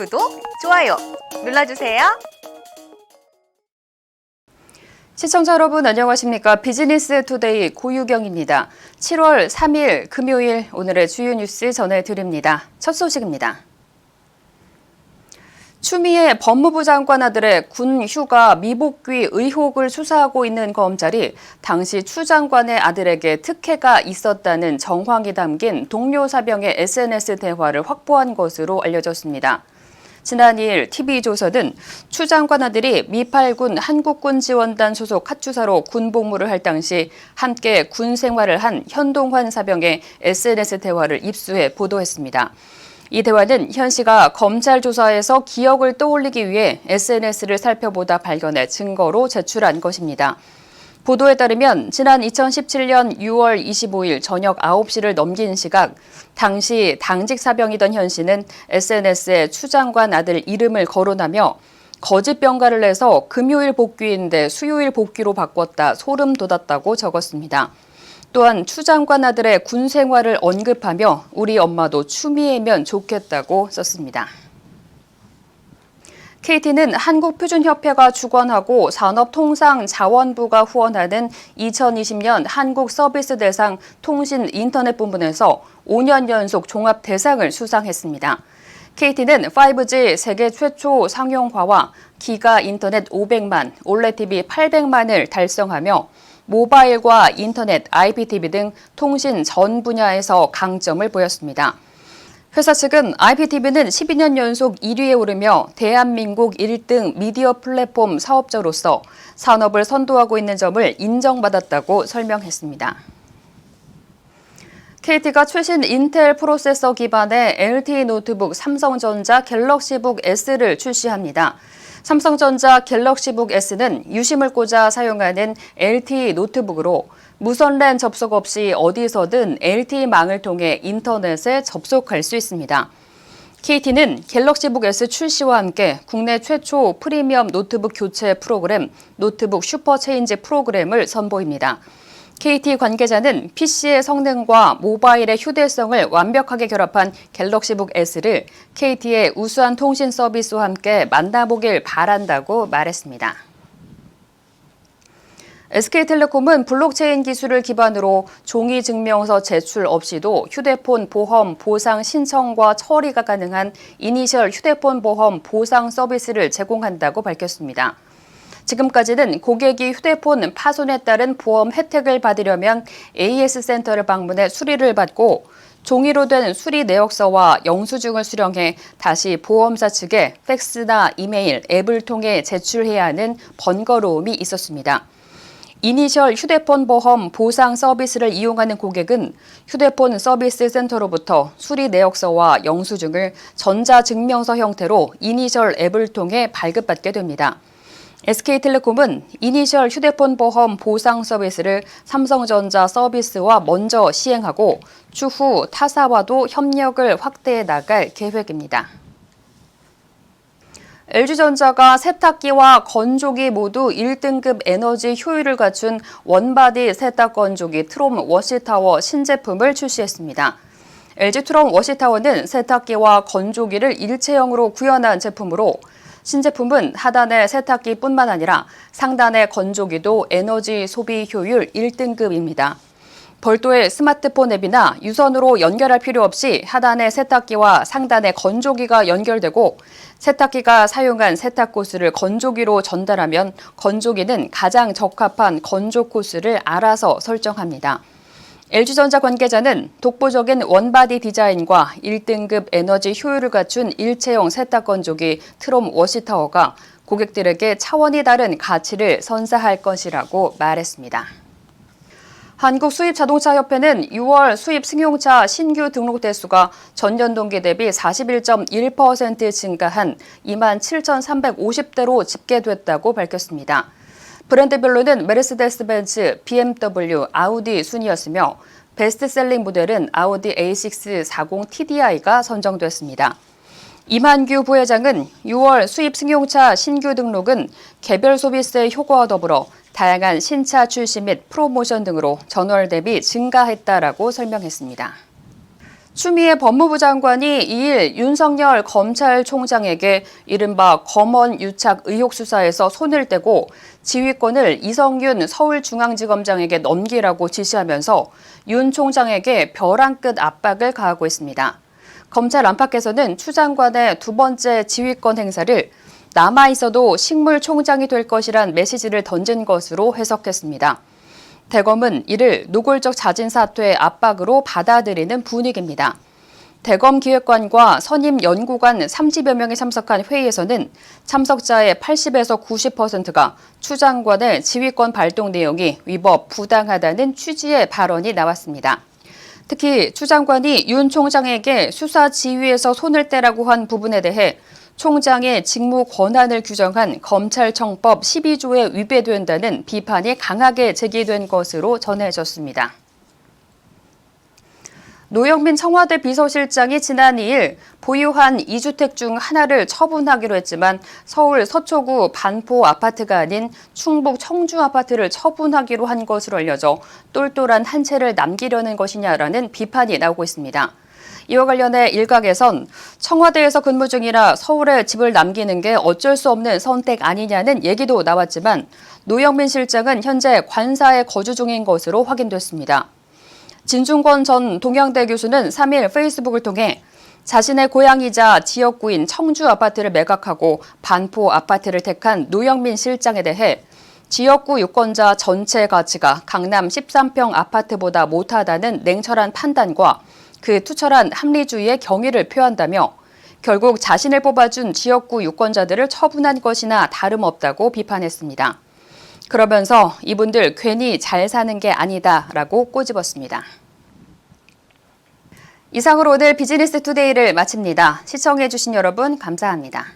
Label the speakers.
Speaker 1: 구독, 좋아요 눌러주세요.
Speaker 2: 시청자 여러분 안녕하십니까? 비즈니스 투데이 고유경입니다. 7월 3일 금요일 오늘의 주요 뉴스 전해드립니다. 첫 소식입니다. 추미애 법무부 장관 아들의 군 휴가 미복귀 의혹을 수사하고 있는 검찰이 당시 추 장관의 아들에게 특혜가 있었다는 정황이 담긴 동료 사병의 SNS 대화를 확보한 것으로 알려졌습니다. 지난 2일 TV조선은 추 장관 아들이 미8군 한국군지원단 소속 카투사로 군 복무를 할 당시 함께 군 생활을 한 현동환 사병의 SNS 대화를 입수해 보도했습니다. 이 대화는 현 씨가 검찰 조사에서 기억을 떠올리기 위해 SNS를 살펴보다 발견해 증거로 제출한 것입니다. 보도에 따르면 지난 2017년 6월 25일 저녁 9시를 넘긴 시각 당시 당직 사병이던 현 씨는 SNS에 추 장관 아들 이름을 거론하며 거짓 병가를 내서 금요일 복귀인데 수요일 복귀로 바꿨다 소름 돋았다고 적었습니다. 또한 추 장관 아들의 군 생활을 언급하며 우리 엄마도 추미애면 좋겠다고 썼습니다. KT는 한국표준협회가 주관하고 산업통상자원부가 후원하는 2020년 한국서비스대상 통신인터넷부문에서 5년 연속 종합대상을 수상했습니다. KT는 5G 세계 최초 상용화와 기가 인터넷 500만, 올레TV 800만을 달성하며 모바일과 인터넷, IPTV 등 통신 전 분야에서 강점을 보였습니다. 회사 측은 IPTV는 12년 연속 1위에 오르며 대한민국 1등 미디어 플랫폼 사업자로서 산업을 선도하고 있는 점을 인정받았다고 설명했습니다. KT가 최신 인텔 프로세서 기반의 LTE 노트북 삼성전자 갤럭시북 S를 출시합니다. 삼성전자 갤럭시북 S는 유심을 꽂아 사용하는 LTE 노트북으로 무선 랜 접속 없이 어디서든 LTE망을 통해 인터넷에 접속할 수 있습니다. KT는 갤럭시북 S 출시와 함께 국내 최초 프리미엄 노트북 교체 프로그램 노트북 슈퍼체인지 프로그램을 선보입니다. KT 관계자는 PC의 성능과 모바일의 휴대성을 완벽하게 결합한 갤럭시북 S를 KT의 우수한 통신 서비스와 함께 만나보길 바란다고 말했습니다. SK텔레콤은 블록체인 기술을 기반으로 종이 증명서 제출 없이도 휴대폰 보험 보상 신청과 처리가 가능한 이니셜 휴대폰 보험 보상 서비스를 제공한다고 밝혔습니다. 지금까지는 고객이 휴대폰 파손에 따른 보험 혜택을 받으려면 AS센터를 방문해 수리를 받고 종이로 된 수리 내역서와 영수증을 수령해 다시 보험사 측에 팩스나 이메일, 앱을 통해 제출해야 하는 번거로움이 있었습니다. 이니셜 휴대폰 보험 보상 서비스를 이용하는 고객은 휴대폰 서비스 센터로부터 수리 내역서와 영수증을 전자증명서 형태로 이니셜 앱을 통해 발급받게 됩니다. SK텔레콤은 이니셜 휴대폰 보험 보상 서비스를 삼성전자 서비스와 먼저 시행하고 추후 타사와도 협력을 확대해 나갈 계획입니다. LG전자가 세탁기와 건조기 모두 1등급 에너지 효율을 갖춘 원바디 세탁 건조기 트롬 워시타워 신제품을 출시했습니다. LG 트롬 워시타워는 세탁기와 건조기를 일체형으로 구현한 제품으로 신제품은 하단의 세탁기뿐만 아니라 상단의 건조기도 에너지 소비 효율 1등급입니다. 별도의 스마트폰 앱이나 유선으로 연결할 필요 없이 하단의 세탁기와 상단의 건조기가 연결되고 세탁기가 사용한 세탁 코스를 건조기로 전달하면 건조기는 가장 적합한 건조 코스를 알아서 설정합니다. LG전자 관계자는 독보적인 원바디 디자인과 1등급 에너지 효율을 갖춘 일체형 세탁 건조기 트롬 워시타워가 고객들에게 차원이 다른 가치를 선사할 것이라고 말했습니다. 한국수입자동차협회는 6월 수입 승용차 신규 등록 대수가 전년 동기 대비 41.1% 증가한 27,350대로 집계됐다고 밝혔습니다. 브랜드별로는 메르세데스 벤츠, BMW, 아우디 순이었으며 베스트셀링 모델은 아우디 A6 40 TDI가 선정됐습니다. 이만규 부회장은 6월 수입 승용차 신규 등록은 개별 소비세 효과와 더불어 다양한 신차 출시 및 프로모션 등으로 전월 대비 증가했다라고 설명했습니다. 추미애 법무부 장관이 2일 윤석열 검찰총장에게 이른바 검언 유착 의혹 수사에서 손을 떼고 지휘권을 이성윤 서울중앙지검장에게 넘기라고 지시하면서 윤 총장에게 벼랑 끝 압박을 가하고 있습니다. 검찰 안팎에서는 추 장관의 두 번째 지휘권 행사를 남아있어도 식물총장이 될 것이란 메시지를 던진 것으로 해석했습니다. 대검은 이를 노골적 자진 사퇴의 압박으로 받아들이는 분위기입니다. 대검 기획관과 선임 연구관 30여 명이 참석한 회의에서는 참석자의 80에서 90%가 추 장관의 지휘권 발동 내용이 위법, 부당하다는 취지의 발언이 나왔습니다. 특히 추 장관이 윤 총장에게 수사 지휘에서 손을 떼라고 한 부분에 대해 총장의 직무 권한을 규정한 검찰청법 12조에 위배된다는 비판이 강하게 제기된 것으로 전해졌습니다. 노영민 청와대 비서실장이 지난 2일 보유한 2주택 중 하나를 처분하기로 했지만 서울 서초구 반포 아파트가 아닌 충북 청주 아파트를 처분하기로 한 것으로 알려져 똘똘한 한 채를 남기려는 것이냐라는 비판이 나오고 있습니다. 이와 관련해 일각에선 청와대에서 근무 중이라 서울에 집을 남기는 게 어쩔 수 없는 선택 아니냐는 얘기도 나왔지만 노영민 실장은 현재 관사에 거주 중인 것으로 확인됐습니다. 진중권 전 동양대 교수는 3일 페이스북을 통해 자신의 고향이자 지역구인 청주 아파트를 매각하고 반포 아파트를 택한 노영민 실장에 대해 지역구 유권자 전체 가치가 강남 13평 아파트보다 못하다는 냉철한 판단과 그 투철한 합리주의의 경의를 표한다며 결국 자신을 뽑아준 지역구 유권자들을 처분한 것이나 다름없다고 비판했습니다. 그러면서 이분들 괜히 잘 사는 게 아니다라고 꼬집었습니다. 이상으로 오늘 비즈니스 투데이를 마칩니다. 시청해주신 여러분 감사합니다.